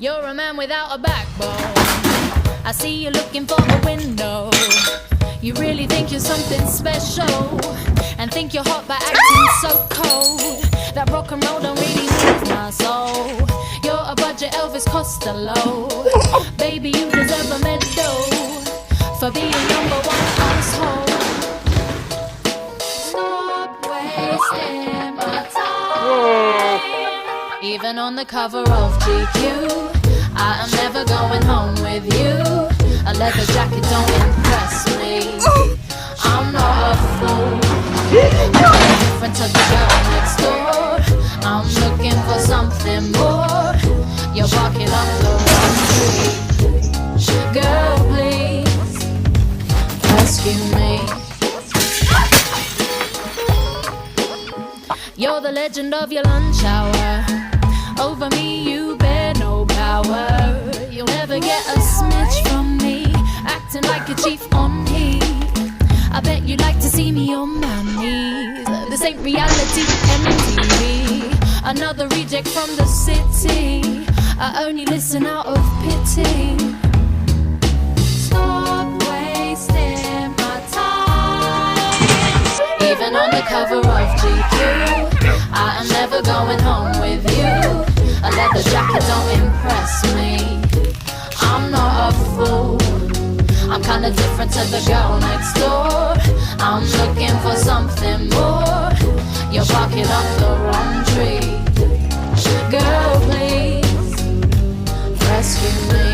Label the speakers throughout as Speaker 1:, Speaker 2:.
Speaker 1: You're a man without a backbone. I see you looking for a window. You really think you're something special, and think you're hot by acting so cold. That rock and roll don't really move my soul. You're a budget Elvis Costello. Baby, you deserve a medal for being number one asshole. Stop wasting my time. Even on the cover of GQ, I am never going home with you. A leather jacket don't impress me. I'm not a fool. I'm different to the girl next door. I'm looking for something more. You're barking up the wrong tree. Girl, please rescue me. You're the legend of your lunch hour. Over me you bear no power. You'll never get a smidge from me, acting like a chief on heat. I bet you'd like to see me on my knees. This ain't reality, MTV. Another reject from the city. I only listen out of pity. Stop wasting my time. Even on the cover of GQ, I am never going home with you. A leather jacket don't impress me. I'm not a fool. I'm kinda different to the girl next door. I'm looking for something more. You're barking up the wrong tree. Girl, please rescue me.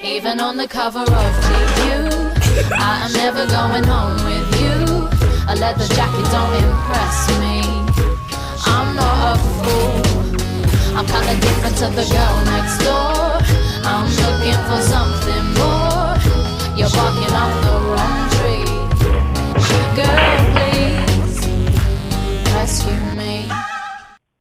Speaker 1: Even on the cover of GQ, I am never going home with you. A leather jacket don't impress me. I'm not a fool. I'm kinda different to the girl next door.